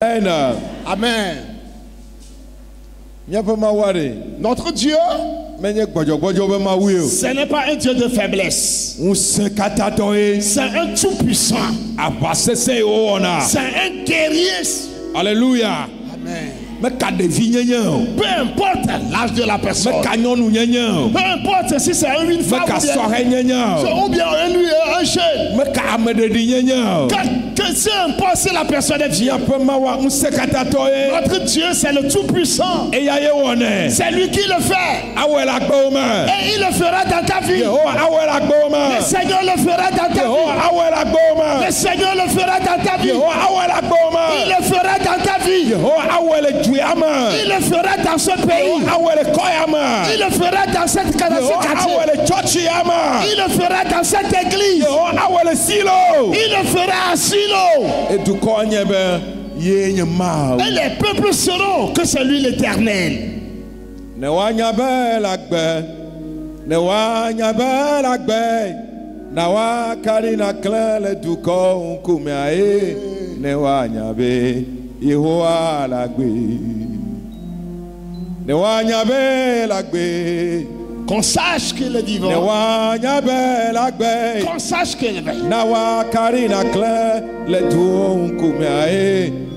Amen. Notre Dieu, ce n'est pas un Dieu de faiblesse. C'est un tout-puissant. C'est un guerrier. Alléluia. Amen. Peu importe l'âge de la personne, peu importe si c'est une femme ou bien un jeune, peu importe si la personne est vieille, notre Dieu c'est le tout-puissant. C'est lui qui le fait. Et il le fera dans ta vie. Le Seigneur le fera dans ta vie. Le Seigneur le fera dans ta vie. Il le fera dans ta vie. Il le fera dans ce pays. Il le fera dans cette quartier. Il le fera dans cette église. Il le fera à Silo. Et les peuples sauront que c'est lui l'Éternel. Qu'on sache qu'il est vivant. Qu'on sache qu'il est vivant.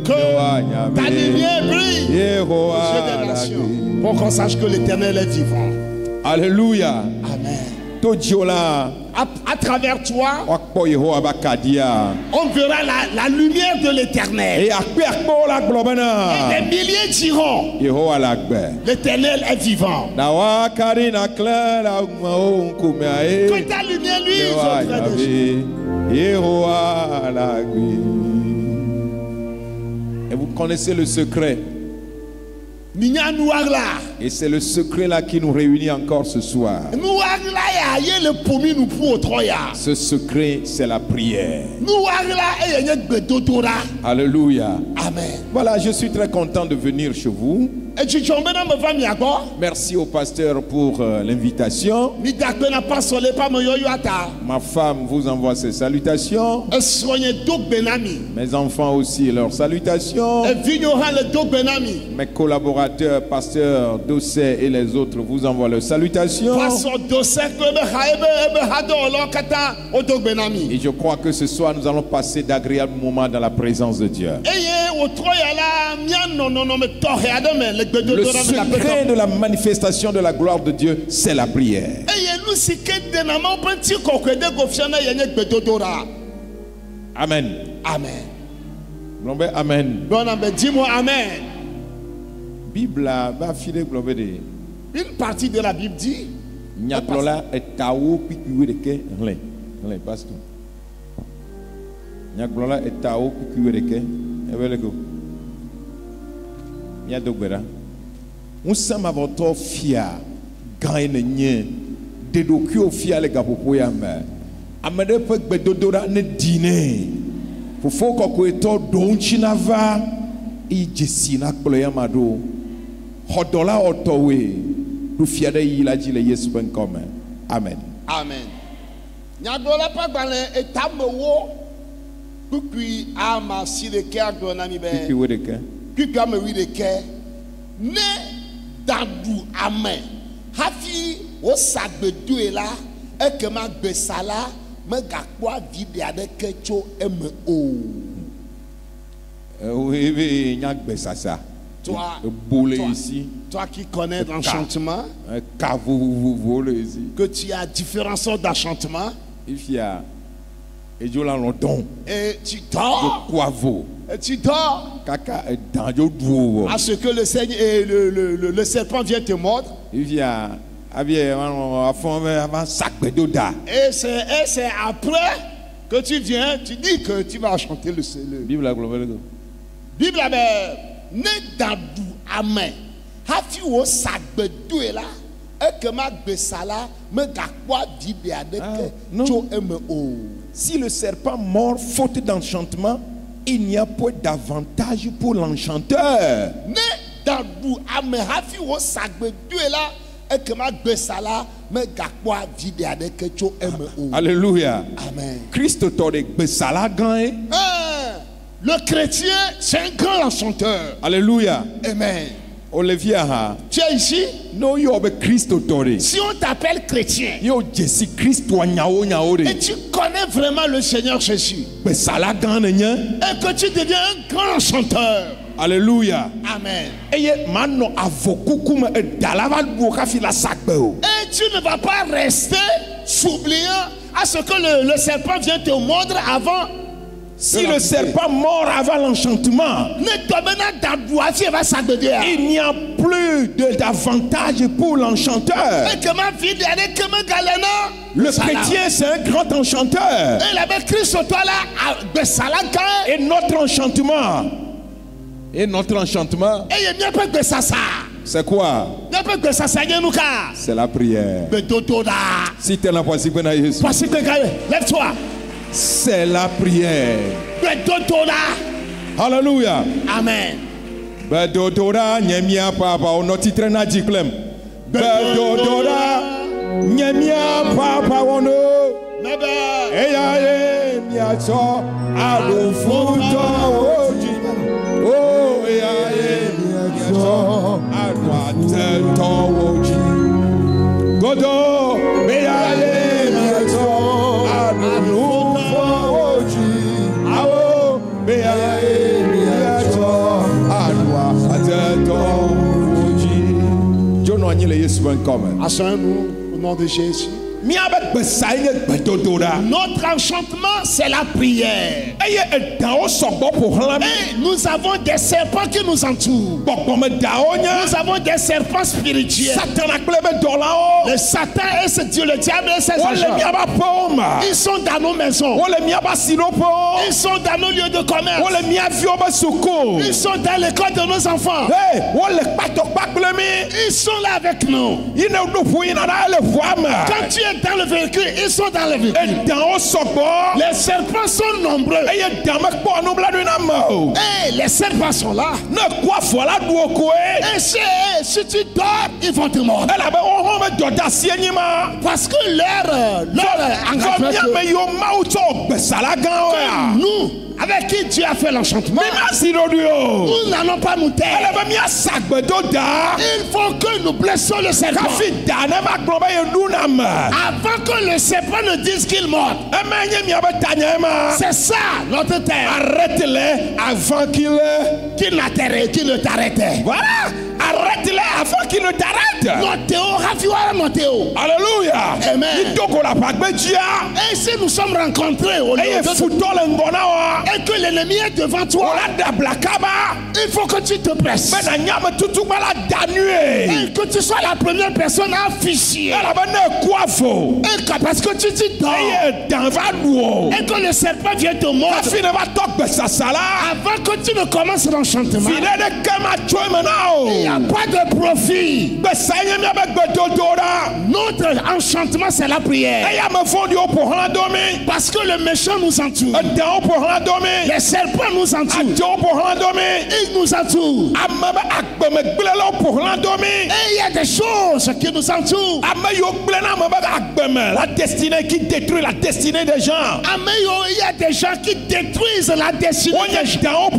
Que ta lumière brille aux yeux des nations. Pour qu'on sache que l'Éternel est vivant. Alléluia. Amen. À travers toi, on verra la lumière de l'Éternel. Et des milliers diront, l'Éternel est vivant. Que ta lumière luise auprès de Dieu. Et vous connaissez le secret. Et c'est le secret là qui nous réunit encore ce soir. Ce secret, c'est la prière. Alléluia. Amen. Voilà, je suis très content de venir chez vous. Merci au pasteur pour l'invitation. Ma femme vous envoie ses salutations. Mes enfants aussi leurs salutations. Mes collaborateurs, pasteur Dossé et les autres vous envoient leurs salutations. Et je crois que ce soir nous allons passer d'agréables moments dans la présence de Dieu. Le secret de la manifestation de la gloire de Dieu, c'est la prière. Amen. Amen. Amen. Dis-moi Amen. Bible une partie de la Bible dit Amen. Amen. Nyadola pa gbale etamewo kukui ama si de ke agbonami be kukui ama wi de ke ne dadu amen hafi wo sagbedu ela ekema gbesala megakpo avide adeke tso eme o. Oui, nyagbesasa. Toi qui connais l'enchantement, que tu as différentes sortes d'enchantement, et tu dors, et tu dors, à ce que le Seigneur et le serpent viennent te mordre. Et c'est après que tu viens, tu dis que tu vas chanter le Bible. Bible ne dadou amen. Hafi wo sagbedo ela ekema gbesala me gakwa vibe adeke cho eme o. Si le serpent mord faute d'enchantement, il n'y a pas d'avantage pour l'enchanteur. Ne dadou amen hafi wo sagbedo ela ekema gbesala me gakwa vibe adeke cho eme o. Alléluia. Amen. Christ tore gbesala gan. Le chrétien, c'est un grand enchanteur. Alléluia. Amen. Olivier, tu es ici? Non, il y a Christ autoré. Si on t'appelle chrétien, il y a Jésus Christ et tu connais vraiment le Seigneur Jésus, et que tu deviens un grand enchanteur. Alléluia. Amen. Et tu ne vas pas rester s'oubliant à ce que le serpent vient te mordre avant. Si le serpent mord avant l'enchantement, il n'y a plus d'avantage pour l'enchanteur. Le chrétien, c'est un grand enchanteur. Et notre enchantement. C'est quoi? C'est la prière. Si tu es là, lève-toi. C'est la prière. Alléluia. Amen. Bedodora nyemia papa ono titre na diklem. Bedodora nyemia papa ono. Eya e miacho alufuto oji. Oh eya e miacho aluateto oji. Godo eya e miacho alufuto. Asseyons-nous au nom de Jésus. Notre enchantement, c'est la prière. Et nous avons des serpents qui nous entourent. Nous avons des serpents spirituels. Le Satan et ce Dieu, le diable et ses agents. Ils sont dans nos maisons. Ils sont dans nos lieux de commerce. Ils sont dans l'école de nos enfants. Ils sont là avec nous. Quand tu es dans le véhicule, ils sont dans le véhicule. Les serpents sont nombreux. Et les serpents sont là. Et si tu dors, ils vont te mordre. Parce que leur engagement, nous, avec qui Dieu a fait l'enchantement, nous n'allons pas nous taire. Il faut que nous blessons le serpent avant que le serpent ne dise qu'il mord. C'est ça notre terre. Arrête-les avant qu'il ne t'arrête. Voilà. Arrête-les avant qu'il ne t'arrête. Alléluia. Amen. Et si nous sommes rencontrés au lieu et que l'ennemi est devant toi, il faut que tu te presses. Et que tu sois la première personne à afficher. Parce que tu t'y dors. Et que le serpent vienne te mordre. Avant que tu ne commences l'enchantement, il n'y a pas de profit. Notre enchantement, c'est la prière. Parce que le méchant nous entoure. Les serpents nous entourent. Ils nous entourent. Et il y a des choses qui nous entourent. La destinée qui détruit la destinée des gens. Il y a des gens qui détruisent la destinée des gens.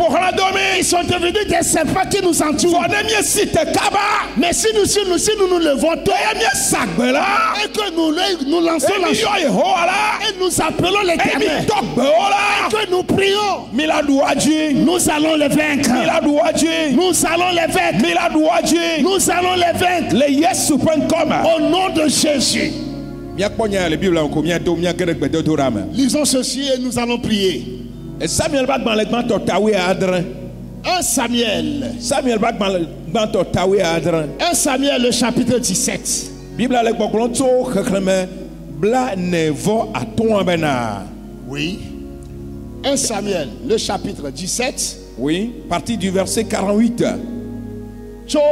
Ils sont devenus des serpents qui nous entourent. Mais si nous nous levons tôt et que nous lançons la chose et nous appelons l'Éternel et que nous prions, nous allons les vaincre. Nous allons les vaincre. Nous allons les vaincre. Au nom de Jésus. Lisons ceci et nous allons prier. 1 Samuel. 1 Samuel, le chapitre 17. Oui. 1 Samuel, le chapitre 17. Oui, partie du verset 48.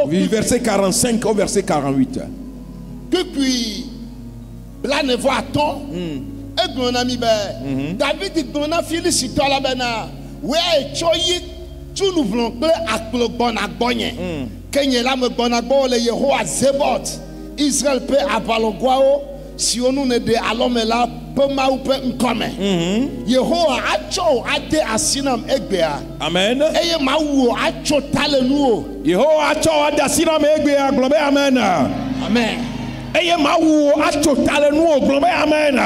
Du verset 45 au verset 48. Depuis Blanevo à ton, et mon ami David dit qu'on a fini sur toi là bena. Ouais, tu nous voulons que à bon à bonne. Kenya la me bon à bon le Yehowa Zebot. Israël peut avalogwao. si on ne de alomela pema ou pe nkome Yehowa acho ade asinam egbea Amen. Eye mawo acho talenu Yehowa acho ade asinam egbea globe amen. Amen. Eye mawo acho talenu globe amen.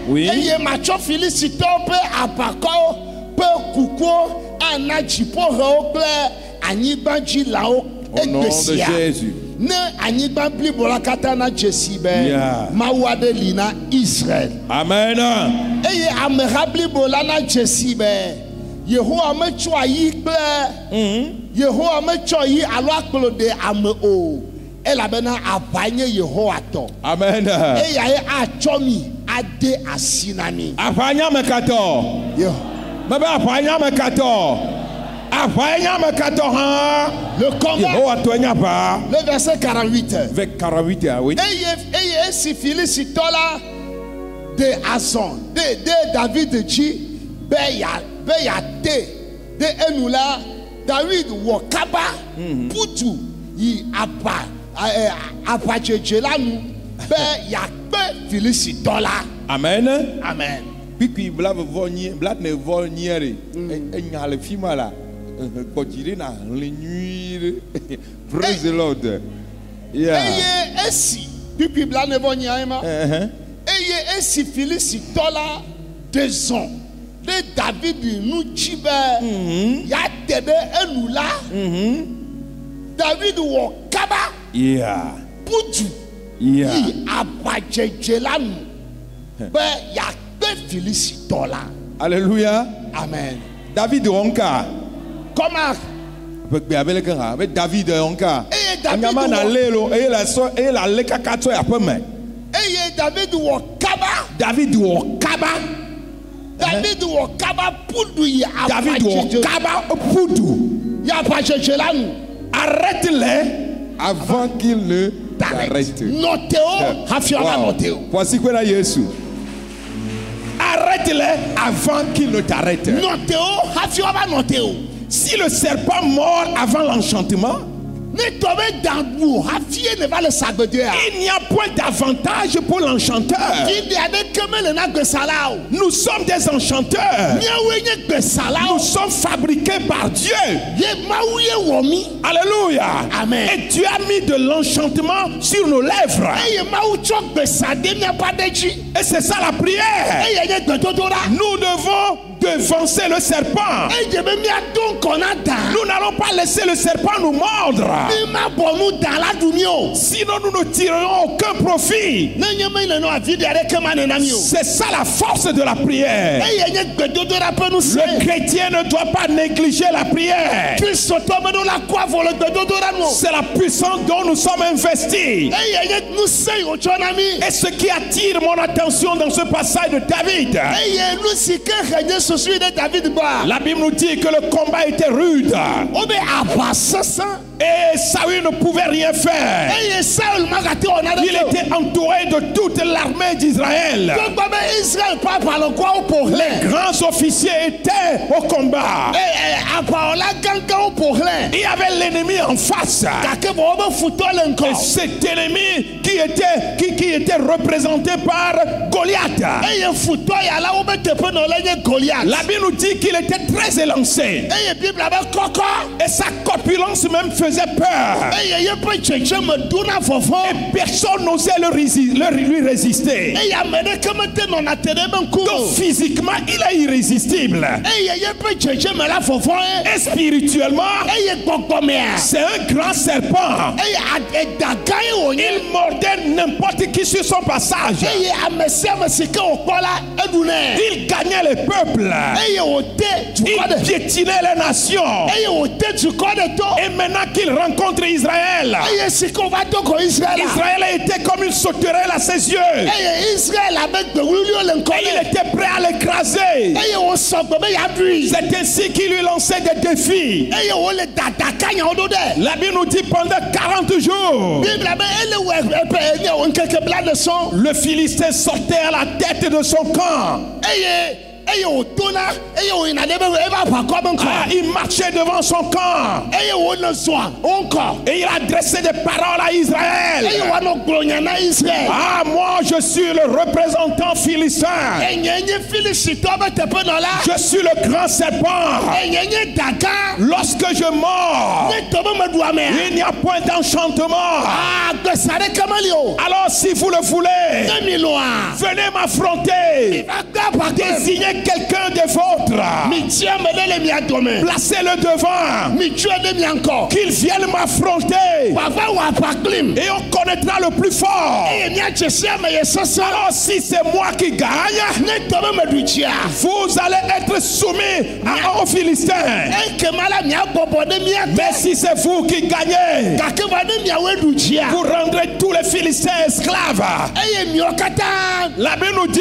Oui. Eye macho Filisito pe apako pe kuko anachipo ho ple anyibanji lao egbesia. Au nom de Jésus. Ne anyiban blibo la katana jesibe mawade lina Israël. Amen. Eye amerabli bola na jesibe Yehowa me cho yi ple Yehowa me cho yi alo akplo de ame o elabena abanye Yehowa to. Amen. Eye aye achomi ade asinani abanya mekato yo mebe abanya mekato abanya mekato ha le combat le verset 48 vers 48 oui. Eye si Filisitola de Azon de David ji be ya te de enula David wokaba putu yi apa jejelanu be ya pe Filisitola. Amen. Amen. Puis blave vonier blade ne voniere enya le fima la kojire na le nuire. Praise the Lord. Yeah. Eye esi puis blade ne voniere ma eye esi Filisitola de David nu chibe ya tebe enula David wo kaba putu yi abajejelanu be ya pe Filisitola. Alléluia. Amen. David onka comment David onka anyama na lelo la leka kato ya peme David wo kaba David wo kaba pudu yi David wo kaba pudu ya abajejelanu. Arrête-les avant qu'il ne t'arrête. Notez-o, hafiora notez-o. Voici quoi là Jésus. Arrête-les avant qu'il ne t'arrête. Notez-o, hafiora notez-o. Si le serpent mord avant l'enchantement, il n'y a point d'avantage pour l'enchanteur. Nous sommes des enchanteurs. Nous sommes fabriqués par Dieu. Alléluia. Amen. Et Dieu a mis de l'enchantement sur nos lèvres. Et c'est ça la prière. Nous devons devancer le serpent. Nous n'allons pas laisser le serpent nous mordre. Sinon nous ne tirerons aucun profit. C'est ça la force de la prière. Le chrétien ne doit pas négliger la prière. C'est la puissance dont nous sommes investis. Et ce qui attire mon attention dans ce passage de David, la Bible nous dit que le combat était rude. Et Saül ne pouvait rien faire. Il était entouré de toute l'armée d'Israël. Les grands officiers étaient au combat. Il y avait l'ennemi en face. Et cet ennemi qui était représenté par Goliath. La Bible nous dit qu'il était très élancé. Et sa corpulence même faisait peur. Et personne n'osait lui résister. Donc physiquement, il est irrésistible. Et spirituellement, c'est un grand serpent. Il mordait n'importe qui sur son passage. Il gagnait les peuples. Il piétinait les nations. Et maintenant qu'il rencontre Israël, Israël était comme une sauterelle à ses yeux. Et il était prêt à l'écraser. C'est ainsi qu'il lui lançait des défis. La Bible nous dit pendant 40 jours, le Philistin sortait à la tête de son camp. il marchait devant son camp. Et il adressait des paroles à Israël. Ah, moi je suis le représentant philistin. Je suis le grand serpent. Lorsque je mords, il n'y a point d'enchantement. Alors si vous le voulez, venez m'affronter. Désignez quelqu'un des vôtres. Placez-le devant. Qu'il vienne m'affronter. Et on connaîtra le plus fort. Alors si c'est moi qui gagne, vous allez être soumis aux Philistins. Mais si c'est vous qui gagnez, vous rendrez tous les Philistins esclaves. La Bible nous dit,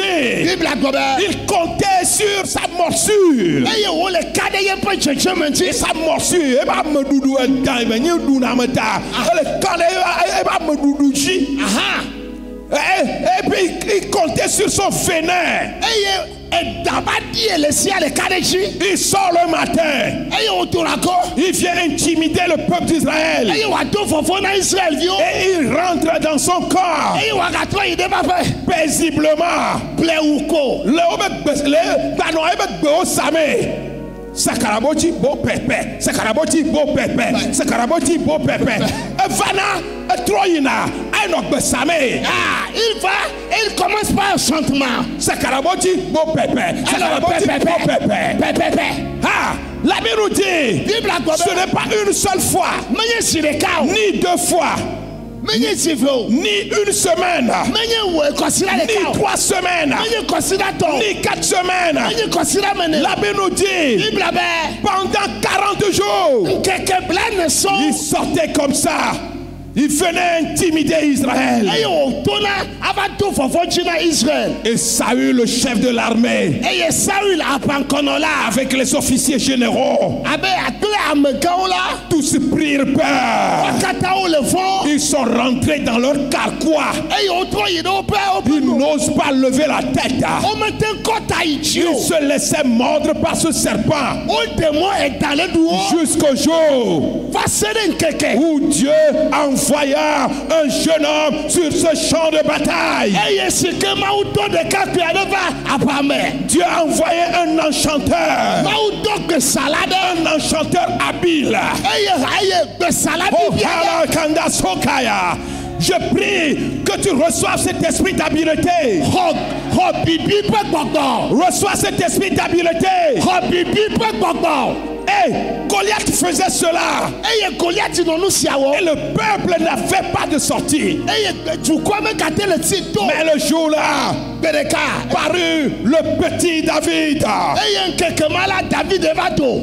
il comptait sur sa morsure. Et sa morsure, et puis il comptait sur son venin. Il sort le matin. Il vient intimider le peuple d'Israël. Et il rentre dans son corps paisiblement. Sakaraboti beau pépé, Sakaraboti beau pépé, Sakaraboti beau pépé. Vana, Troïna, Aïnok Bessamé. Il commence par un chantement. Sakaraboti beau pépé, Sakaraboti beau pépé. Ah, la Bible nous dit, ce n'est pas une seule fois, ni deux fois, ni une semaine, ni 3 semaines, ni 4 semaines. La Bible nous dit, pendant 40 jours, il sortait comme ça. Il venait intimider Israël. Et Saül, le chef de l'armée, avec les officiers généraux, tous prirent peur. Ils sont rentrés dans leur carquois. Ils n'osent pas lever la tête. Ils se laissaient mordre par ce serpent jusqu'au jour où Dieu envoya un jeune homme sur ce champ de bataille. Dieu a envoyé un enchanteur. Un enchanteur habile. Je prie que tu reçoives cet esprit d'habileté. Reçois cet esprit d'habileté. Et Goliath faisait cela. Et le peuple n'avait pas de sortie. Mais le jour-là, parut le petit David.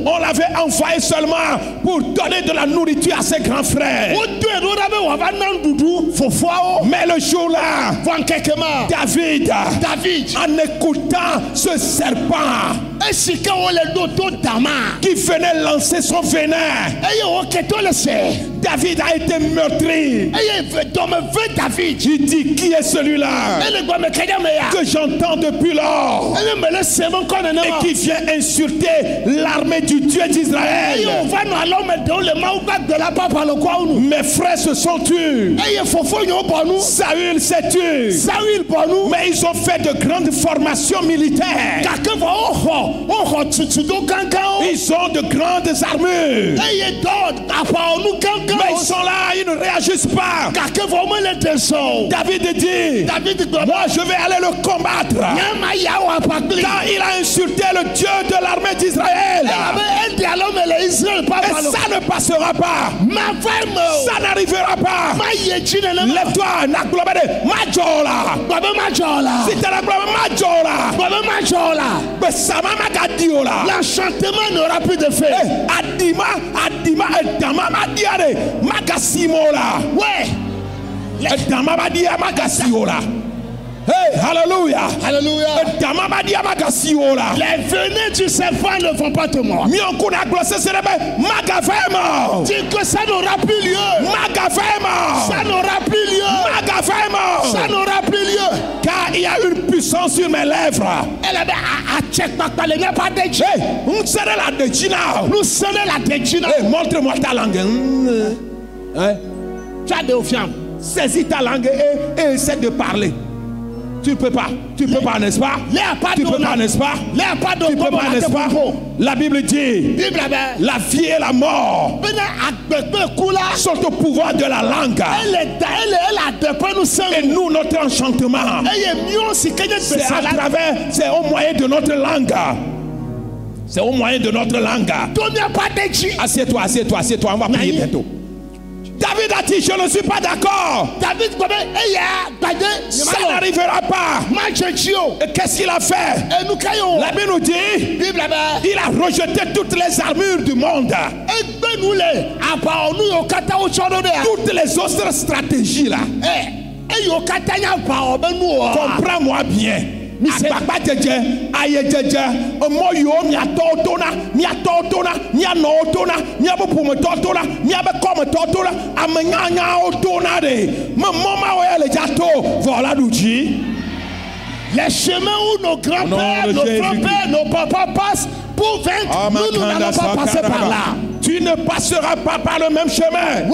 On l'avait envoyé seulement pour donner de la nourriture à ses grands frères. Mais le jour-là, David, en écoutant ce serpent qui venait lancer son venin, David a été meurtri. Il dit, qui est celui-là que j'entends depuis lors et qui vient insulter l'armée du Dieu d'Israël? Mes frères se sont tus. Saül s'est tué. Mais ils ont fait de grandes formations militaires. Ils ont de grandes armures. Mais ils sont là, ils ne réagissent pas. David dit, moi je vais aller le combattre. Quand il a insulté le Dieu de l'armée d'Israël, et ça ne passera pas. Ça n'arrivera pas. Lève-toi, Nakulabade, Majola. Si tu la Majola, l'enchantement n'aura plus de fait. Adima, Dama, Madiare, Magasimola. Ouais. Dama, Madia, Magasimola. Hey, alléluia. Alléluia. Les venins du serpent ne vont pas te mordre. Dis que ça n'aura plus lieu. Ça n'aura plus lieu. Ça n'aura plus lieu. Car il y a une puissance sang sur mes lèvres. Montre-moi ta langue. Tu as des fiancés. Saisis ta langue et essaie de parler. Tu peux pas, n'est-ce pas? Tu peux pas, n'est-ce pas? Tu peux pas, n'est-ce pas? La Bible dit, la vie et la mort sont au pouvoir de la langue. Et nous, notre enchantement, c'est au moyen de notre langue. C'est au moyen de notre langue. Assieds-toi, on va prier bientôt. David a dit, je ne suis pas d'accord. Ça n'arrivera pas. Et qu'est-ce qu'il a fait? La Bible nous dit, il a rejeté toutes les armures du monde. Toutes les autres stratégies là. Comprends-moi bien. Les chemins où nos grands-pères, nos frères-pères, nos papas passent pour vaincre, nous n'allons pas passer par là. Tu ne passeras pas par le même chemin.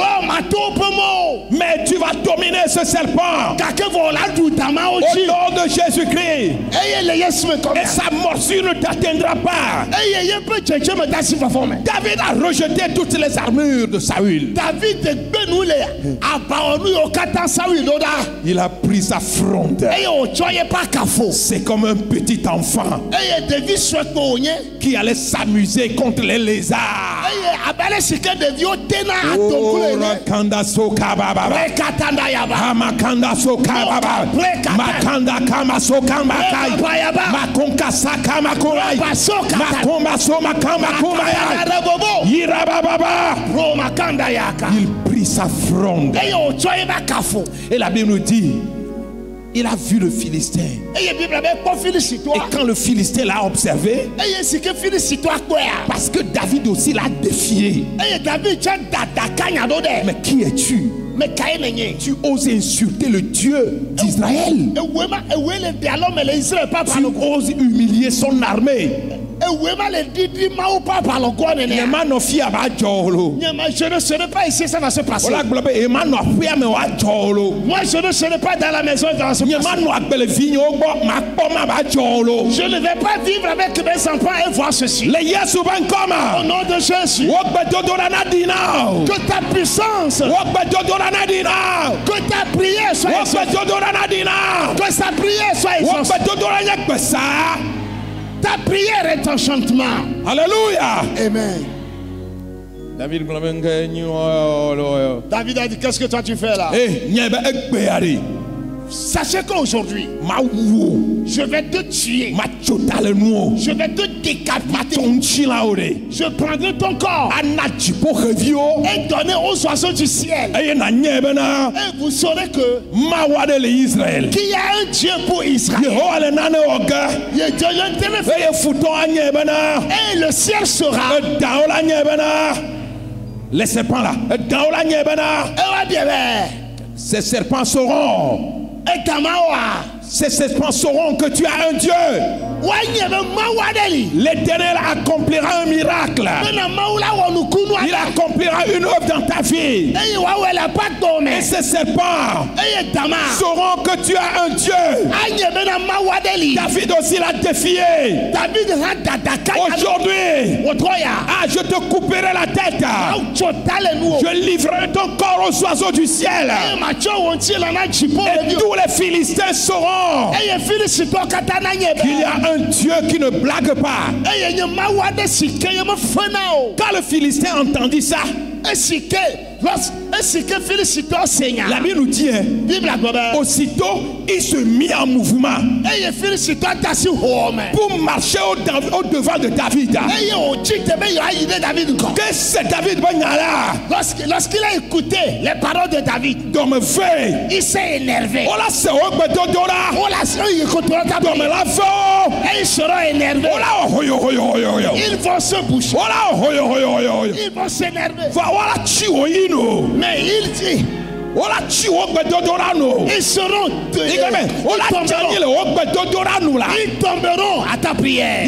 Mais tu vas dominer ce serpent. Au nom de Jésus-Christ. Et sa morsure ne t'atteindra pas. David a rejeté toutes les armures de Saül. Il a pris sa fronde. C'est comme un petit enfant qui allait s'amuser contre les lézards. Makanda soka baba, Makanda soka baba, Makanda kama soka makai, Makonka saka makurai, Makomba so makamba kumaya, Yiraba baba. Il prit sa fronde. Et la Bible nous dit, il a vu le Philistin. Et quand le Philistin l'a observé, parce que David aussi l'a défié. Mais qui es-tu? Tu oses insulter le Dieu d'Israël. Tu oses humilier son armée. Je ne serai pas ici, ça va se passer. Moi, je ne serai pas dans la maison, ça va se passer. Je ne vais pas vivre avec mes enfants et voir ceci. Au nom de Jésus, que ta puissance, que ta prière soit exaucée. Que sa prière soit exaucée. Ta prière est enchantement. Alléluia. Amen. David a dit, qu'est-ce que toi tu fais là? Sachez qu'aujourd'hui, je vais te tuer. Je vais te décapiter. Je prendrai ton corps et donner aux oiseaux du ciel. Et vous saurez que qu'il y a un Dieu pour Israël. Et le ciel sera. Les serpents là. Ces serpents sauront. Ces serpents sauront que tu as un Dieu. L'Éternel accomplira un miracle. Il accomplira une œuvre dans ta vie. Et ces serpents sauront que tu as un Dieu. David aussi l'a défié. Aujourd'hui, je te couperai la tête. Je livrerai ton corps aux oiseaux du ciel. Et tous les Philistins sauront qu'il y a un Dieu qui ne blague pas. Quand le Philistin entendit ça, la Bible nous dit, aussitôt il se mit en mouvement pour marcher au devant de David. Que c'est David lorsqu'il a écouté les paroles de David, il s'est énervé. Et ils seront énervés. Ils vont se boucher. Ils vont s'énerver. Mais il dit, Ils seront ils tomberont à ta prière.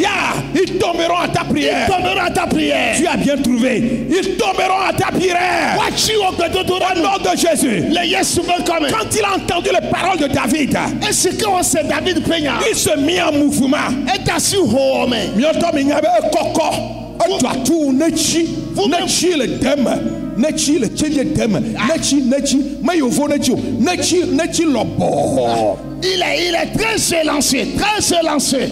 Ils tomberont à ta prière. Ils tomberont à ta prière. Tu as bien trouvé. Ils tomberont à ta prière. Au nom de Jésus. Quand il a entendu les paroles de David, il se mit en mouvement. Il est très silencieux, très silencieux.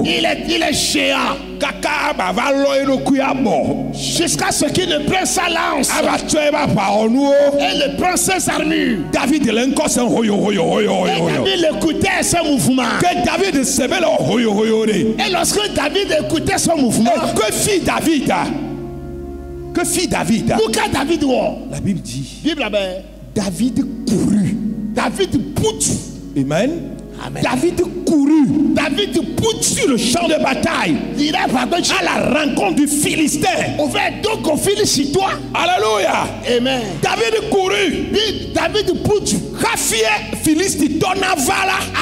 Il est géant. Jusqu'à ce qu'il ne prenne sa lance et ne prenne ses armures. David écoutait son mouvement. Et lorsque David écoutait son mouvement, que fit David? Pourquoi David? La Bible dit, David courut. David pousse. Amen. Amen. David courut. David pousse sur le champ de bataille à la rencontre du Philistin. Alléluia. Amen. David courut. David pousse.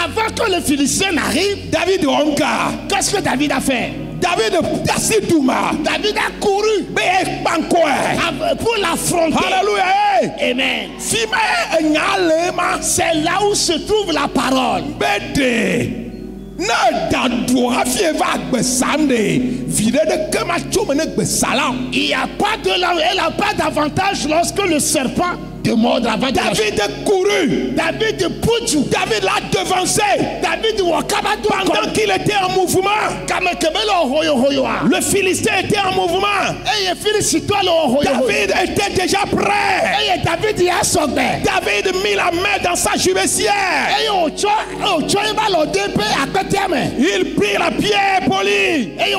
Avant que le Philistin n'arrive, David onka. Qu'est-ce que David a fait? David a couru pour l'affronter. Alléluia. Amen. C'est là où se trouve la parole. Il n'y a pas d'avantage lorsque le serpent de mordre avant de David couru. David pousse. David l'a devancé. David pendant qu'il était en mouvement. Le Philistin était en mouvement. David était déjà prêt. David mit la main dans sa gibecière. Il prit la pierre polie. Il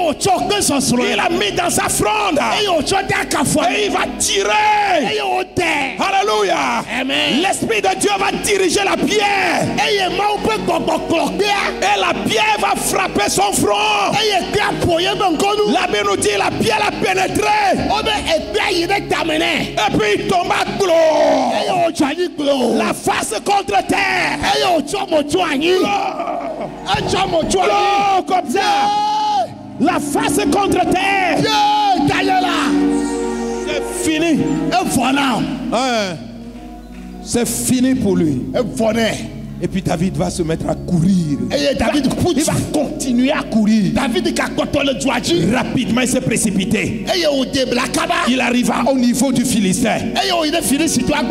l'a mis dans sa fronde. Et il va tirer. Alléluia. L'Esprit de Dieu va diriger la pierre. Et la pierre va frapper son front. La Bible nous dit la pierre l'a pénétré. Et puis il tomba la face contre terre. Comme ça. La face contre terre. C'est fini. C'est fini pour lui. Et puis David va se mettre à courir. Il va continuer à courir. Rapidement il s'est précipité. Il arriva au niveau du Philistin.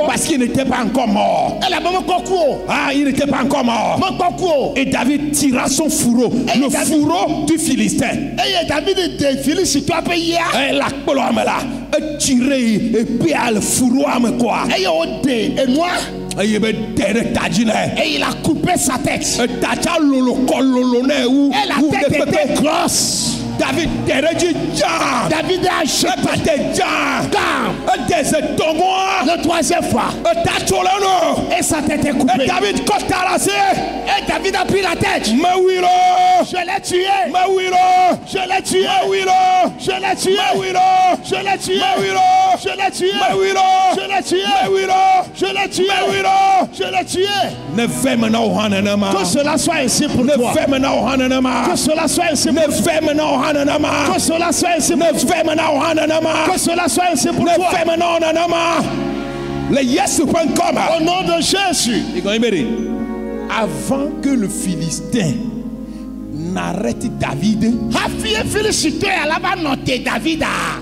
Parce qu'il n'était pas encore mort. Il n'était pas encore mort. Et David tira son fourreau. Le fourreau du Philistin. Et la colonne là. Tiré et puis le fourreau à me quoi. Et il a coupé sa tête. Et la tête était grosse. David a jeté le troisième fois. Et sa tête est coupée. Et David a pris la tête. Je l'ai tué. Je l'ai tué. Je l'ai tué. Je l'ai tué. Je l'ai tué. Je l'ai tué. Je l'ai tué. Je l'ai tué. Que cela soit ainsi pour toi. Que cela soit ainsi pour toi. Que cela soit ainsi pour toi. Que cela soit ainsi pour toi. Au nom de Jésus. Avant que le Philistin n'arrête David,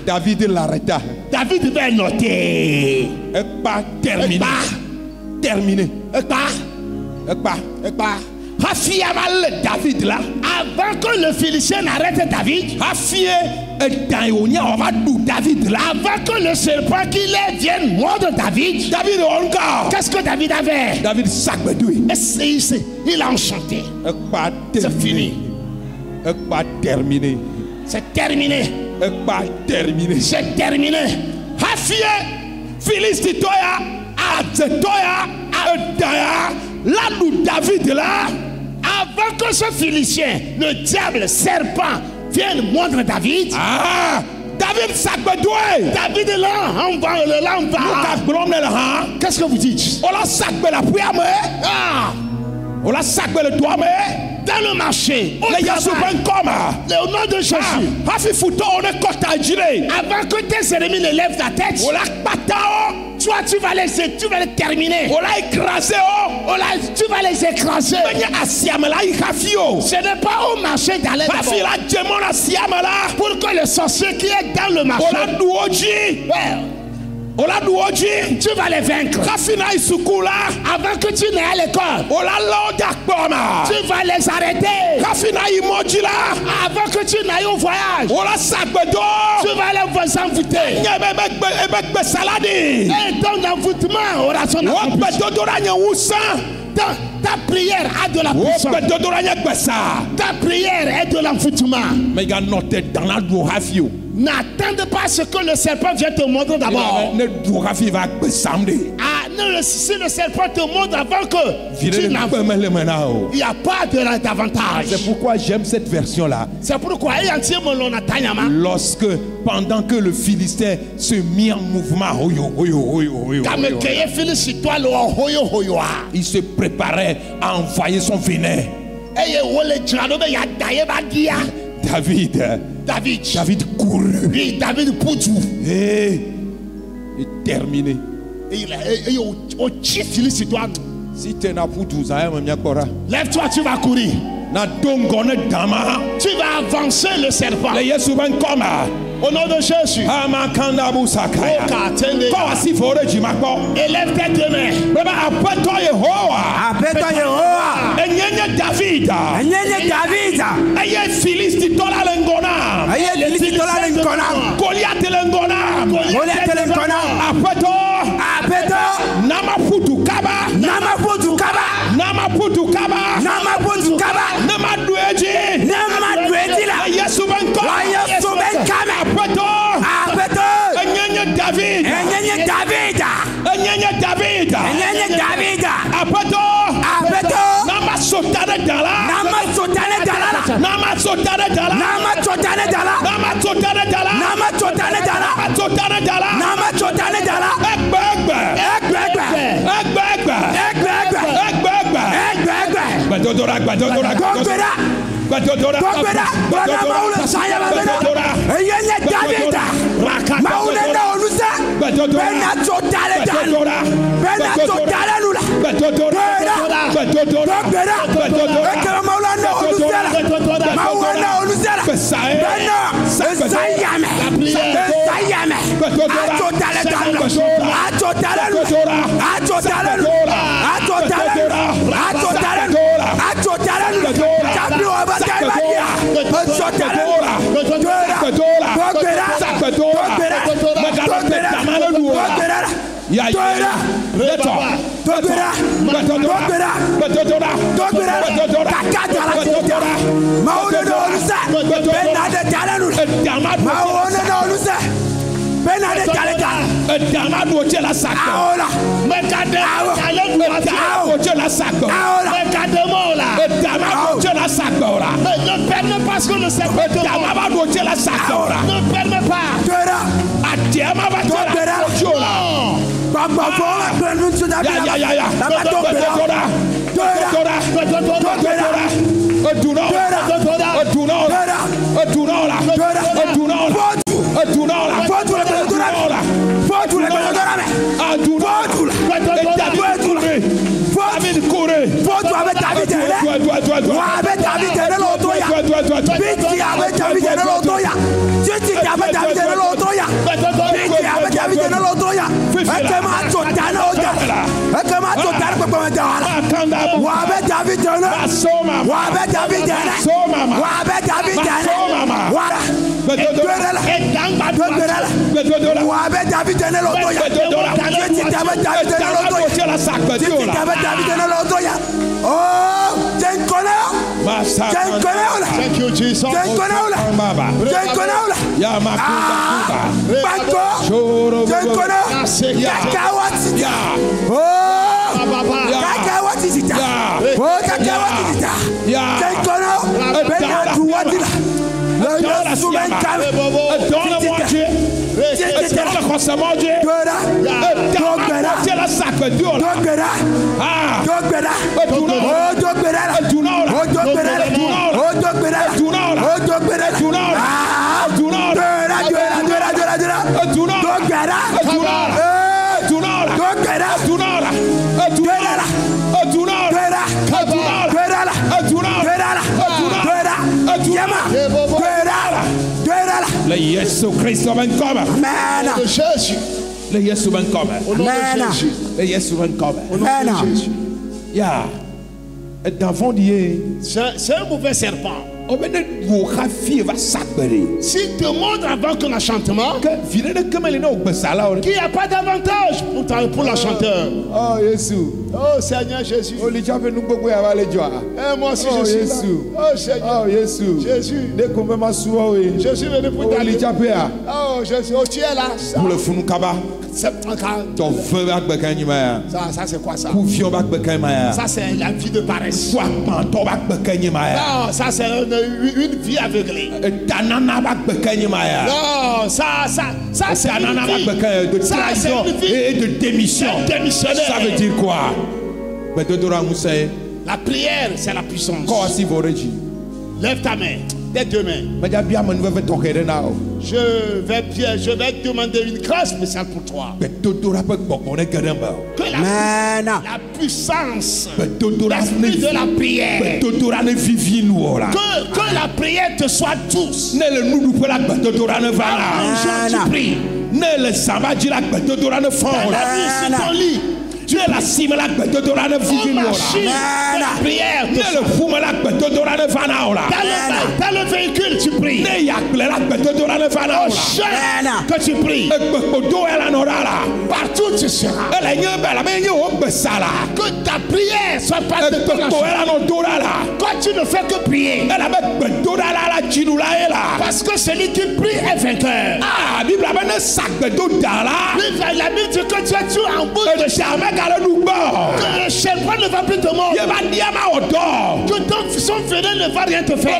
David l'arrêta. David va noter. Terminé. David là. Avant que le Philistin n'arrête David. Avant que le serpent qui l'est vienne mordre David. Qu'est-ce que David avait? David il a enchanté. C'est fini. Terminé. C'est terminé. C'est terminé. Là où David là. Avant que ce Philistin, le diable, serpent, vienne mordre David. David s'agbedoué. David est là, on va, là, on va. Qu'est-ce que vous dites? On l'a sagbé la prière, mais. Ah! On l'a sagbé le doigt, mais. Dans le marché, au nom de Jésus, avant que tes ennemis ne lèvent ta tête, toi tu vas les terminer. Tu vas les écraser. Ce n'est pas au marché d'aller pour que le sorcier qui est dans le marché, tu vas les vaincre. Avant que tu n'aies à l'école, tu vas les arrêter. Avant que tu n'ailles au voyage, tu vas les envoûter. Et ton envoûtement aura son accomplissement. Ta prière a de la puissance. Ta prière est de l'envoûtement. N'attende pas ce que le serpent vient te montrer d'abord. Si le serpent te montre avant que tu n'as, il n'y a pas d'avantage. C'est pourquoi j'aime cette version-là. C'est pourquoi lorsque, pendant que le Philistin se mit en mouvement, il se préparait à envoyer son venin. David courut. Oui, David poutou. Et terminé. Si tu n'as pas tout ça, lève-toi, tu vas courir. Tu vas avancer le serpent. Au nom de Jésus. Élève tes deux mains. Ne permets pas ce que le serpent te montre. Ne permets pas. Thank you, Jesus. Le Yesu Kristo ben komme. Amen. De Jésus. Le Yesu ben komme. Au nom de Jésus. Le Yesu ben komme. Au nom de Jésus. Ya. D'avant d'hier. C'est un mauvais serpent. S'il te montre avant que l'enchantement, qu'il n'y a pas d'avantage pour l'enchanteur. Oh Jésus. Oh Seigneur Jésus. Oh moi aussi je suis là. Oh Seigneur. Oh Jésus. Jésus. Jésus est venu pour t'aider. Oh Jésus. Oh tu es là. Pour le fou kaba. Ça c'est quoi ça? Ça c'est la vie de paresse. Non, ça c'est une vie aveuglée. Non, ça c'est une vie de trahison et de démission. Ça veut dire quoi? La prière, c'est la puissance. Lève ta main, tes deux mains. Je vais te demander une grâce spéciale pour toi. Que la puissance, l'esprit de la prière, que la prière te soit douce. Tu pries. Tu es la cime la prière. Dans le véhicule, tu pries. Que tu pries. Partout tu seras. Que ta prière soit pas de ton quand tu ne fais que prier. Parce que celui qui prie est vainqueur. La Bible dit que tu es en bouche de charme. Que le serpent ne va plus te mordre. Que son venin ne va rien te faire.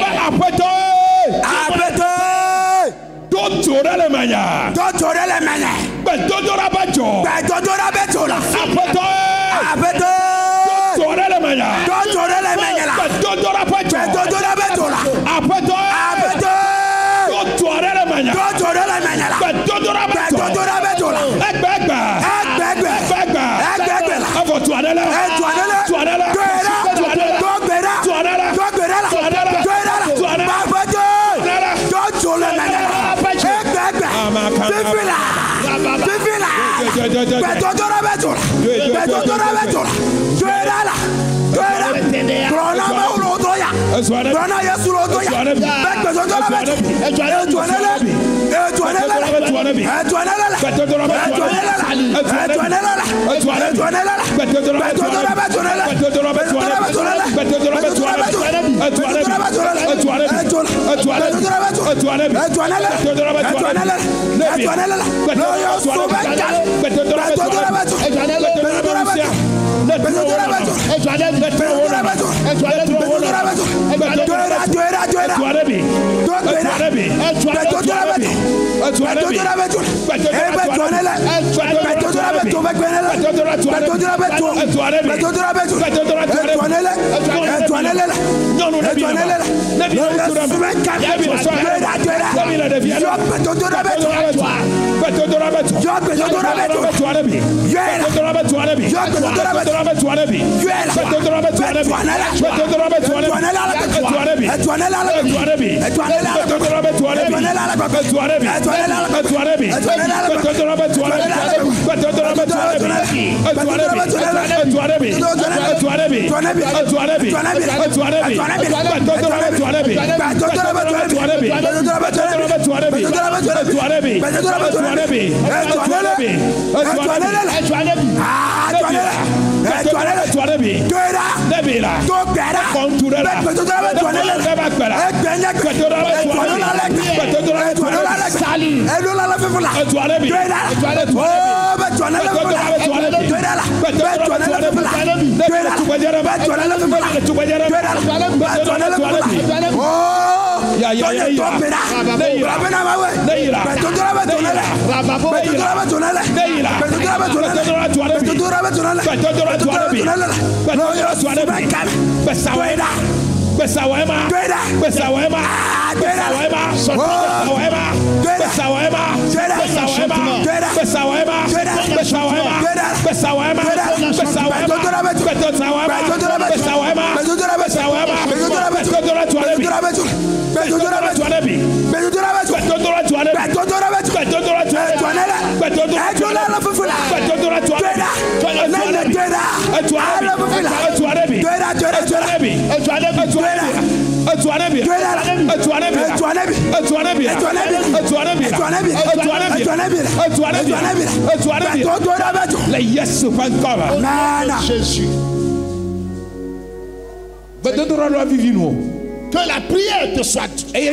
Que la prière te soit due. Et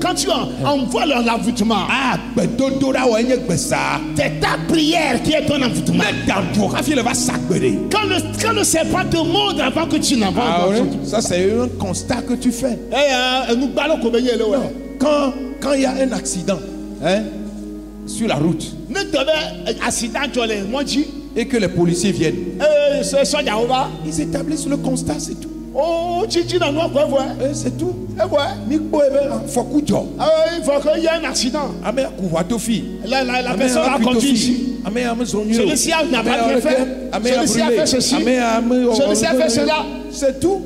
quand tu envoies l'envoûtement, c'est ta prière qui est ton envoûtement. Quand le serpent te morde avant que tu n'envoies, ça c'est un constat que tu fais. Quand il y a un accident sur la route et que les policiers viennent, ils établissent le constat, c'est tout. C'est tout. Il faut qu'il y ait un accident. La personne a conduit ici. Celui-ci n'a pas bien fait. Celui-ci a fait ceci. Celui-ci a fait cela. C'est tout.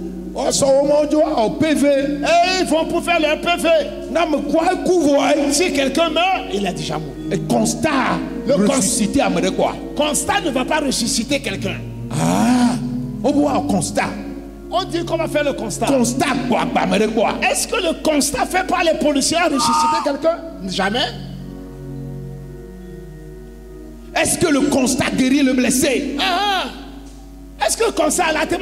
PV. Et ils vont pour faire leur PV. Si quelqu'un meurt, il a déjà mort. Et constat. Ressusciter à quoi? Constat ne va pas ressusciter quelqu'un. On voit un constat. On dit qu'on va faire le constat. Constat quoi? Est-ce que le constat fait par les policiers à ressusciter quelqu'un? Jamais. Est-ce que le constat guérit le blessé? Est-ce que le constat là te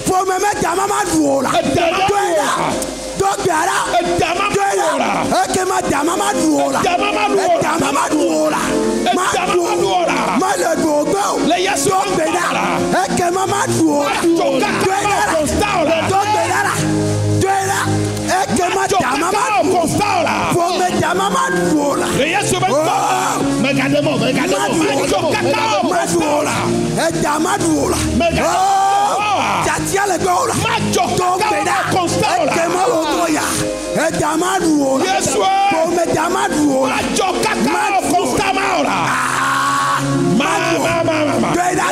Pour me mettre à maman douola. Dogbera. Dogbera. Ekema damama douola. Damama douola. Ma le dogo. Dogbera. Ekema ma douola. Dogbera. Dogbera. Ekema damama douola. Pour me damama douola. Regardez-moi. Damama Tatia le gola. Dogbera. Ekema lotoya. Damaduola. Yes, Come Damaduola. Doida.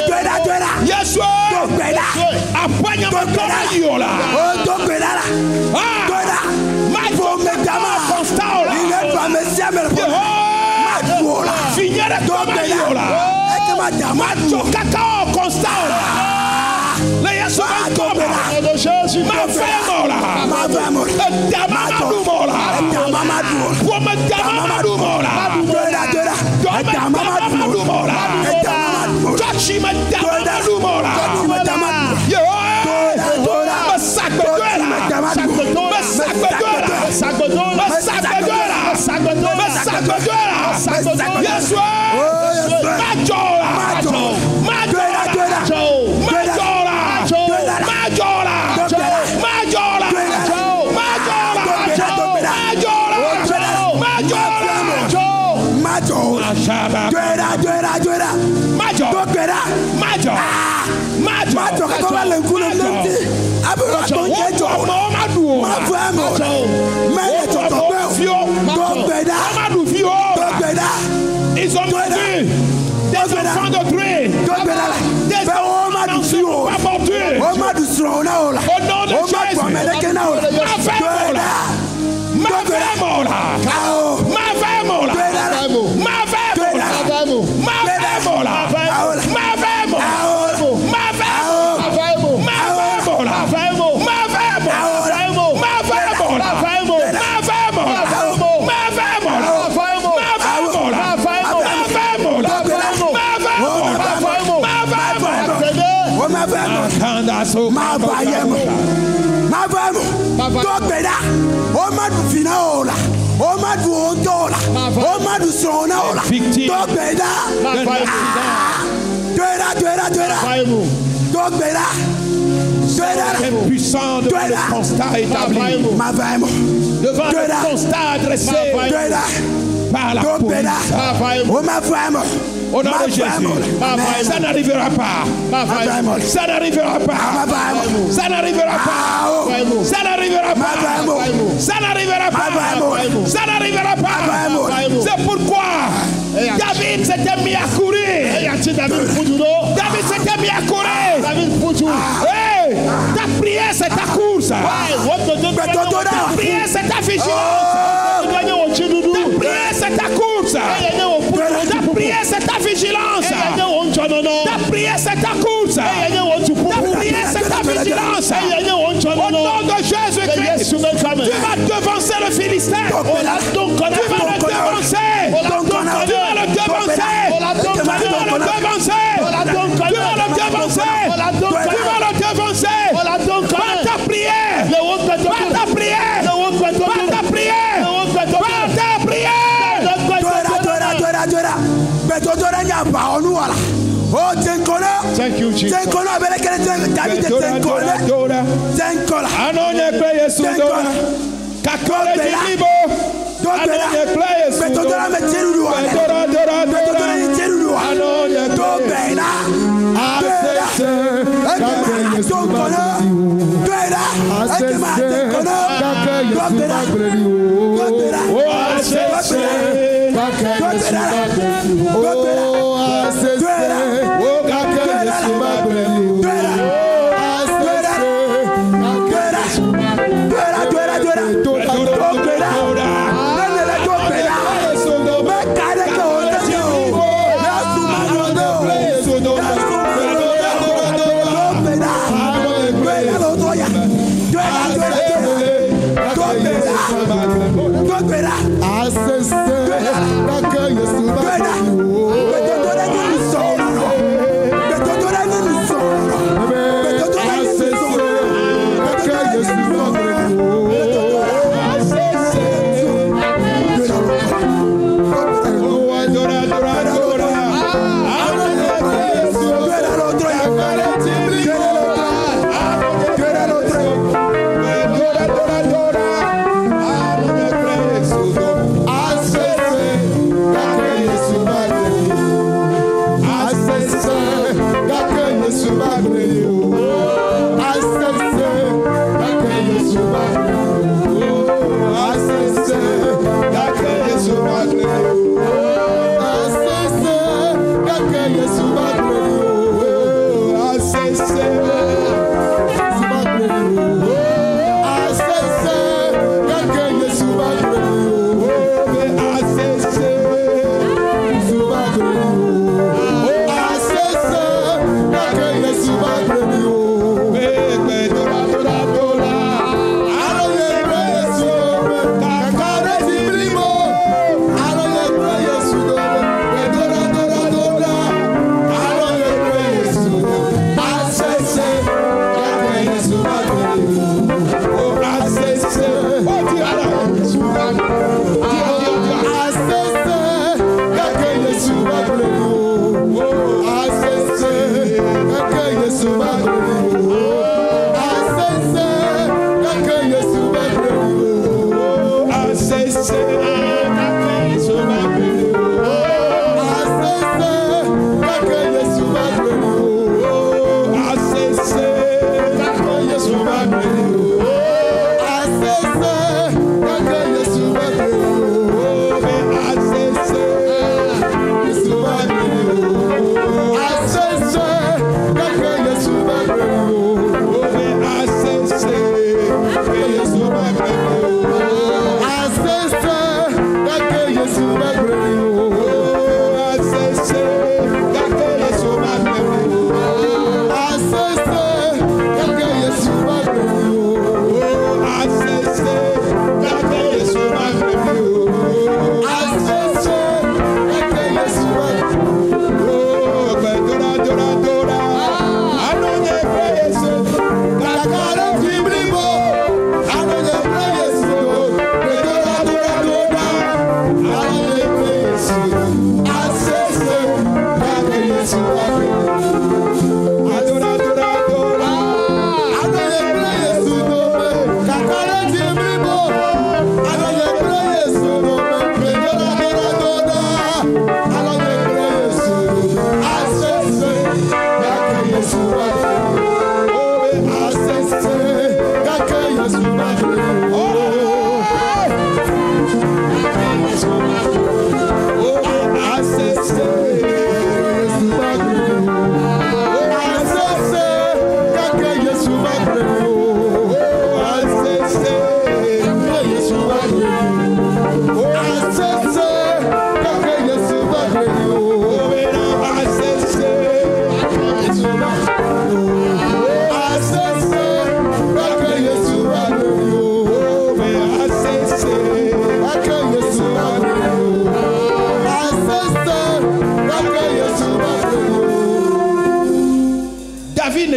Yes, Dogbera. Apanha Dogbera. Oh, Dogbera. Doida. Come Dama. Il est pas monsieur mais Maduola. Finiera Dogbera. Ekema Damaduola. Cacao Constala. Ma ils ont tué des enfants de Dieu, des enfants de Dieu, au nom de Jésus, Dogbera, Omadu Finaola, Omadu Ondola, Omadu Sonaola, Dogbera, Dogbera, puissant devant le constat établi, devant le constat adressé par la police. Au nom de Jésus, ça n'arrivera pas. Ça n'arrivera pas. Ça n'arrivera pas. Ça n'arrivera pas. Ça n'arrivera pas. Ça n'arrivera pas. C'est pourquoi David s'était mis à courir. David s'était mis à courir. Hey, ta prière, c'est ta course. Ta prière, c'est ta vigilance. Ta prière, c'est ta course. Ta prière, c'est ta vigilance. Ta prière, c'est ta course. Ta prière, c'est ta vigilance. Au nom de Jésus-Christ, tu vas devancer le Philistin. Tu vas le devancer. Tu vas le devancer. Tu vas le devancer. Tu vas le devancer. Tu vas le devancer. Par ta prière. Par ta prière. Par ta prière. Par ta prière. Thank you, Jesus.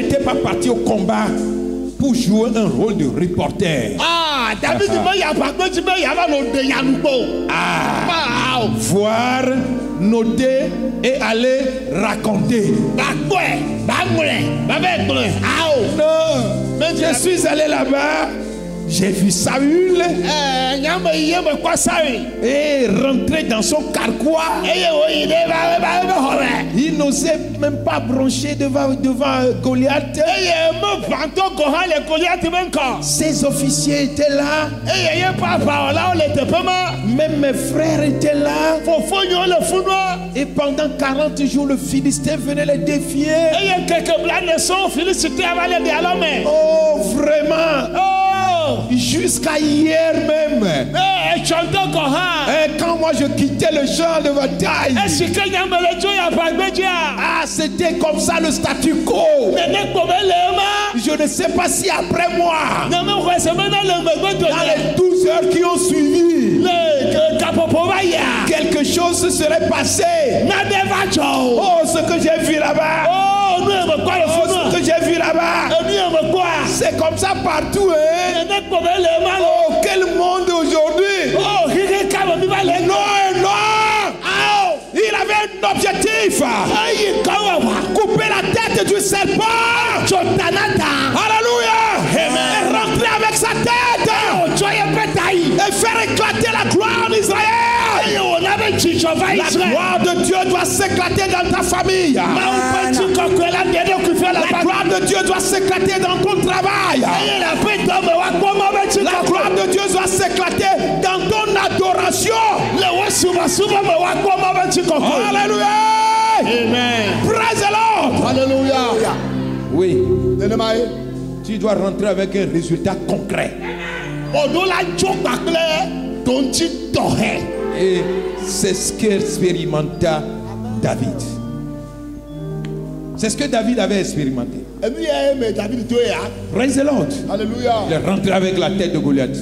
n'était pas parti au combat pour jouer un rôle de reporter. Ah, David voir, noter et aller raconter. Non, je suis allé là-bas. J'ai vu Saül et rentré dans son carquois. Il n'osait même pas broncher devant Goliath. Ses officiers étaient là. Même mes frères étaient là. Et pendant 40 jours, le Philistin venait les défier. Oh, vraiment. Jusqu'à hier même. Et quand moi je quittais le champ de bataille, c'était comme ça le statu quo. Je ne sais pas si après moi, dans les 12 heures qui ont suivi, quelque chose se serait passé. Oh, ce que j'ai vu là-bas. Ce que j'ai vu là-bas. C'est comme ça partout. Oh, quel monde aujourd'hui. Non. Il avait un objectif. Couper la tête du serpent. Alléluia. Et rentrer avec sa tête. Et faire éclater la gloire d'Israël. La gloire de Dieu doit s'éclater dans ta famille. La gloire de Dieu doit s'éclater dans ton travail. La gloire de Dieu doit s'éclater dans ton adoration. Alléluia. Amen. Praise the Lord. Alléluia. Oui. Tu dois rentrer avec un résultat concret. Et c'est ce qu'expérimenta David. C'est ce que David avait expérimenté. Praise the Lord. Alléluia. Il est rentré avec la tête de Goliath.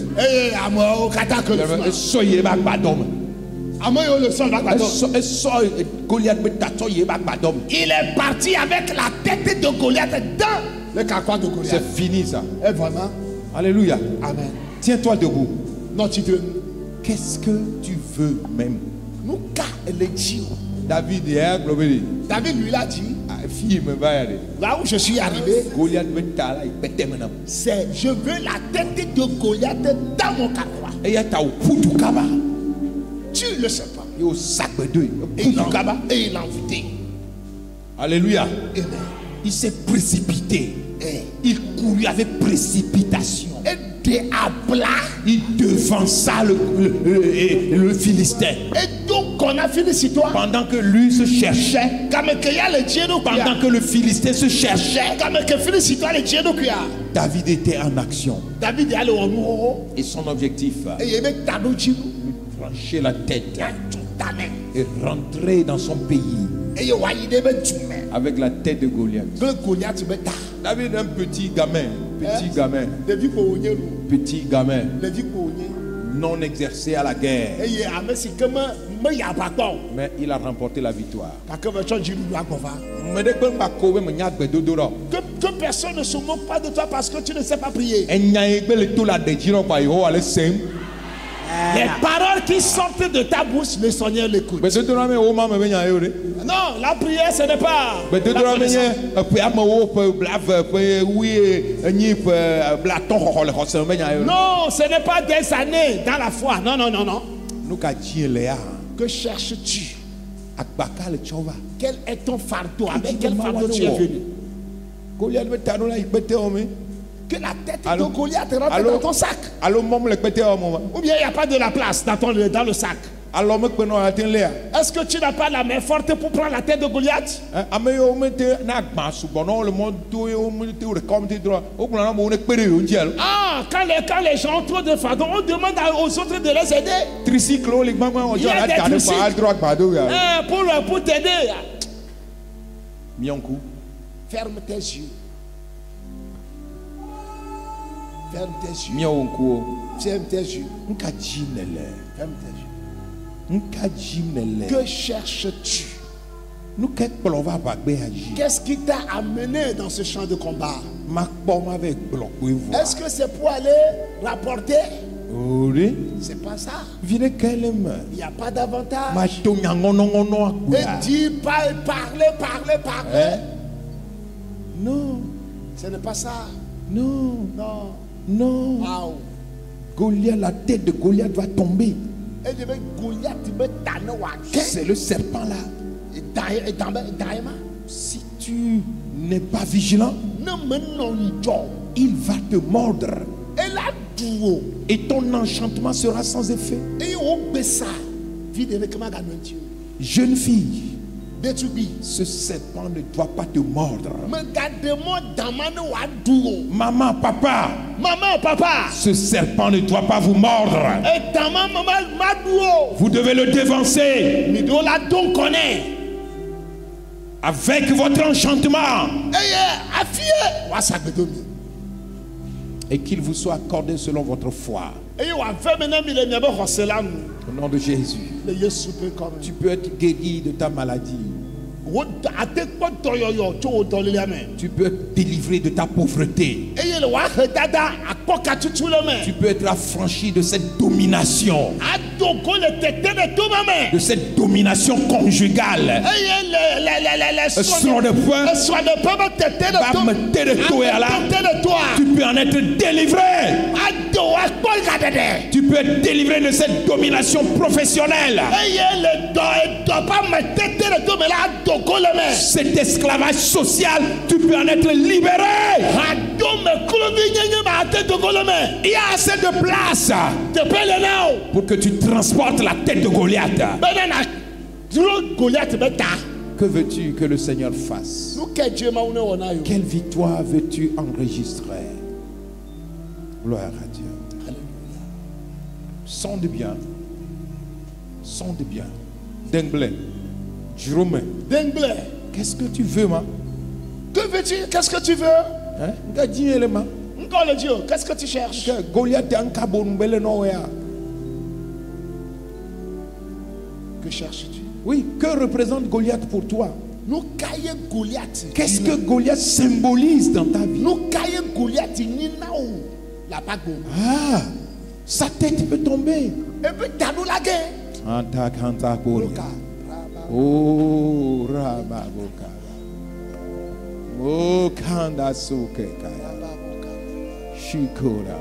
Il est parti avec la tête de Goliath dans le carquois de Goliath. C'est fini ça. Et vraiment. Alléluia. Amen. Tiens-toi debout. Non, qu'est-ce que tu veux même? David lui l'a dit. Là où je suis arrivé, c'est je veux la tête de Goliath dans mon carquois. Tu ne le sais pas. Et il l'a envoûté. Alléluia. Amen. Il s'est précipité. Il courut avec précipitation. Il devança le Philistin. Et donc on a fini sur toi. Pendant que lui se cherchait. Pendant que le Philistin se cherchait. David était en action. Et son objectif, lui trancher la tête et rentrer dans son pays avec la tête de Goliath. David est un petit gamin, non exercé à la guerre, mais il a remporté la victoire. Que personne ne se moque pas de toi parce que tu ne sais pas prier. Les paroles qui sortent de ta bouche, le Seigneur l'écoute. Non, la prière ce n'est pas. Non, ce n'est pas des années dans la foi. Non. Que cherches-tu? Quel est ton fardeau? Avec quel fardeau tu es venu? Que la tête de Goliath rentre dans ton sac. Ou bien il n'y a pas de la place dans le sac. Est-ce que tu n'as pas la main forte pour prendre la tête de Goliath? Ah, quand les gens ont trop de fardeau, on demande aux autres de les aider. Il y a des tricycles pour t'aider. Ferme tes yeux. Ferme tes yeux. Ferme tes yeux. Ferme tes yeux. Que cherches-tu? Qu'est-ce qui t'a amené dans ce champ de combat? Est-ce que c'est pour aller rapporter? C'est pas ça. Il n'y a pas d'avantage. Et dire, parler. Non. Ce n'est pas ça. Non. Wow. Goliath, la tête de Goliath va tomber. C'est le serpent là. Si tu n'es pas vigilant, il va te mordre. Et ton enchantement sera sans effet. Jeune fille, ce serpent ne doit pas te mordre. Maman, papa, ce serpent ne doit pas vous mordre. Vous devez le dévancer avec votre enchantement. Et qu'il vous soit accordé selon votre foi. Au nom de Jésus. Tu peux être guéri de ta maladie. Tu peux être délivré de ta pauvreté. Tu peux être affranchi de cette domination. De cette domination conjugale. Tu peux en être délivré. Tu peux être délivré de cette domination professionnelle. Cet esclavage social, tu peux en être libéré. Il y a assez de place pour que tu transportes la tête de Goliath. Que veux-tu que le Seigneur fasse? Quelle victoire veux-tu enregistrer? Gloire à Dieu. Sonde bien. Denglais. Jérôme. Qu'est-ce que tu veux, ma? Que veux-tu? Qu'est-ce que tu veux? Encore le Dieu. Qu'est-ce que tu cherches? Que cherches-tu? Oui, que représente Goliath pour toi? Qu'est-ce que Goliath symbolise dans ta vie? Ah, sa tête peut tomber. Oh, Rababoka. Oh, Kanda Sukeka. Shikora.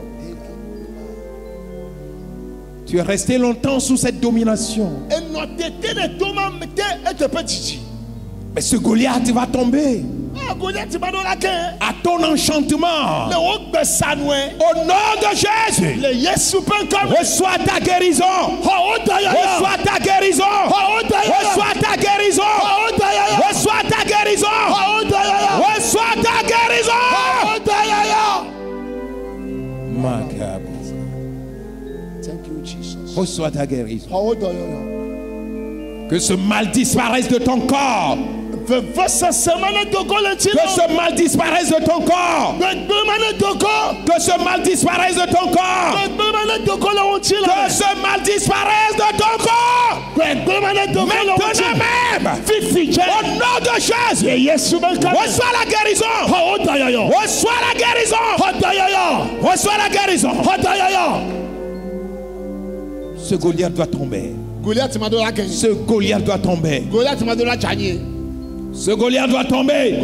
Tu es resté longtemps sous cette domination. Mais ce Goliath va tomber. À ton enchantement. Au nom de Jésus. Reçois ta guérison. Reçois ta guérison. Reçois ta guérison. Reçois ta guérison. Reçois ta guérison. Reçois ta guérison. Que ce mal disparaisse de ton corps. Que ce mal disparaisse de ton corps. Que ce mal disparaisse de ton corps. Que ce mal disparaisse de ton corps. Maintenant même. Au nom de Jésus. Reçois la guérison. Reçois la guérison. Reçois la guérison. Ce Goliath doit tomber. Ce Goliath doit tomber. Ce Goliath doit tomber.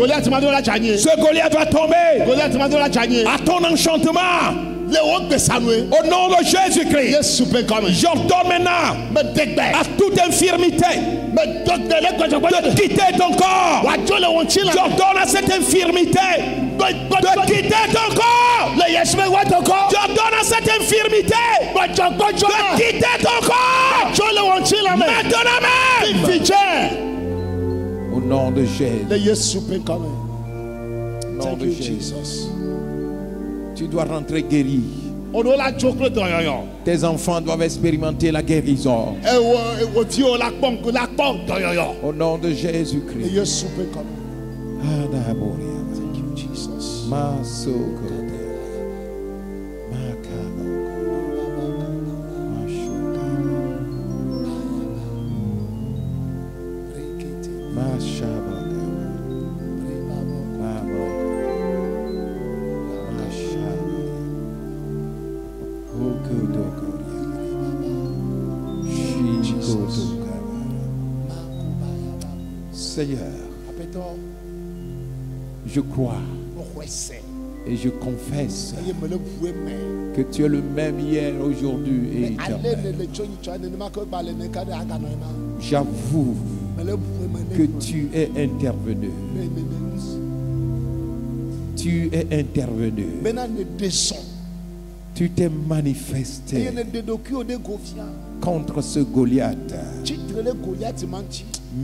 Ce Goliath doit tomber. À ton enchantement. Au nom de Jésus-Christ. J'ordonne maintenant à toute infirmité de quitter ton corps. J'ordonne à cette infirmité de quitter ton corps. J'ordonne à cette infirmité de quitter ton corps. Maintenant même. Au nom de Jésus. Nom de Jésus. Tu dois rentrer guéri. Tes enfants doivent expérimenter la guérison. Au nom de Jésus-Christ. Seigneur, je crois et je confesse que tu es le même hier, aujourd'hui et éternel. J'avoue que tu es intervenu. Tu es intervenu. Tu t'es manifesté contre ce Goliath.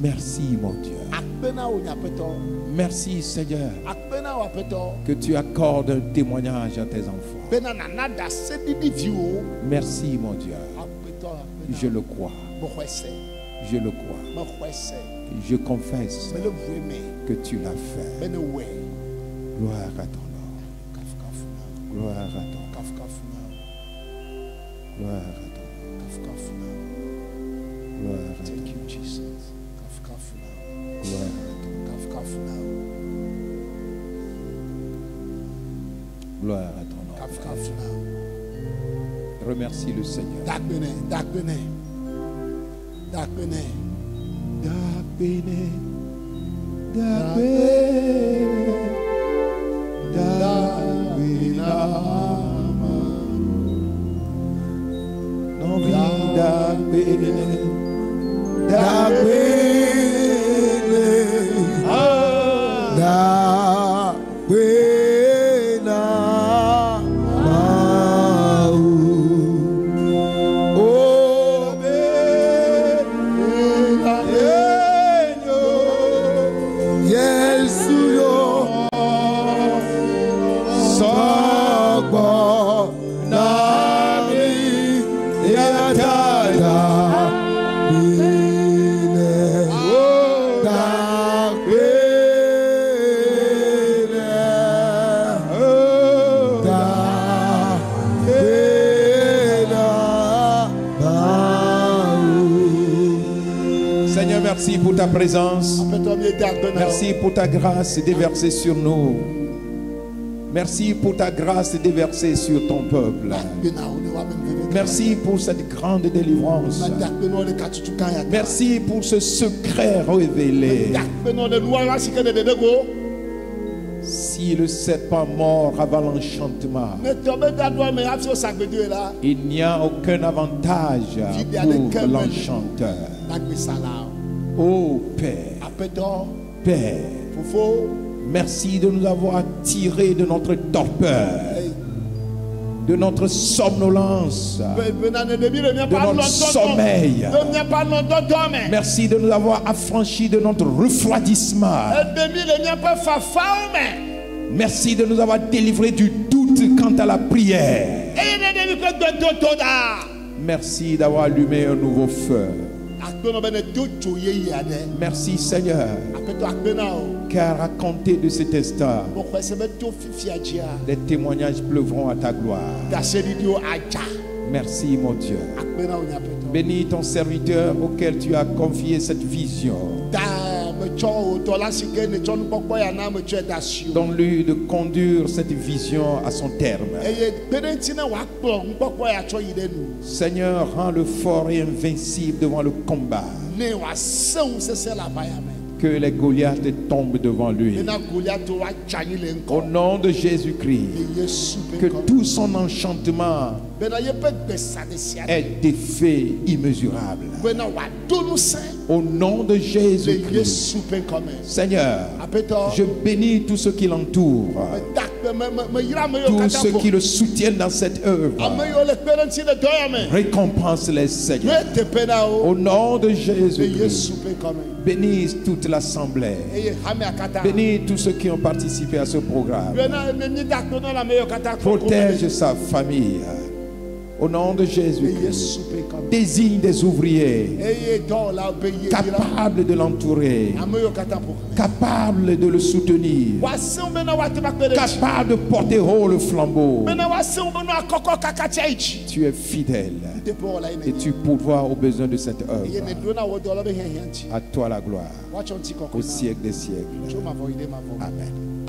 Merci mon Dieu. Merci Seigneur que tu accordes un témoignage à tes enfants. Merci mon Dieu. Je le crois. Je le crois. Je confesse que tu l'as fait. Gloire à ton nom. Gloire à ton nom. Gloire à ton nom. Gloire à ton nom. Gloire à ton nom. Remercie le Seigneur. Merci pour ta présence. Merci pour ta grâce déversée sur nous. Merci pour ta grâce déversée sur ton peuple. Merci pour cette grande délivrance. Merci pour ce secret révélé. Si le serpent mord avant l'enchantement, il n'y a aucun avantage pour l'enchanteur. Oh Père, Père, merci de nous avoir tirés de notre torpeur, de notre somnolence, de notre sommeil. Merci de nous avoir affranchis de notre refroidissement. Merci de nous avoir délivrés du doute quant à la prière. Merci d'avoir allumé un nouveau feu. Merci Seigneur, car à compter de cet instant, les témoignages pleuvront à ta gloire. Merci mon Dieu. Bénis ton serviteur auquel tu as confié cette vision. Donne-lui de conduire cette vision à son terme. Seigneur, rends-le fort et invincible devant le combat. Que les Goliaths tombent devant lui. Au nom de Jésus-Christ, que tout son enchantement est défait immesurable. Au nom de Jésus-Christ, Seigneur, je bénis tous ceux qui l'entourent, tous ceux qui le soutiennent dans cette œuvre. Récompense-les, Seigneur. Au nom de Jésus-Christ, bénis toute l'assemblée. Bénis tous ceux qui ont participé à ce programme. Protège sa famille. Au nom de Jésus-Christ. désigne des ouvriers capables de l'entourer, capables de le soutenir, capables de porter haut le flambeau. Tu es fidèle et tu pourvois aux besoins de cette œuvre. À toi la gloire au siècle des siècles. Amen.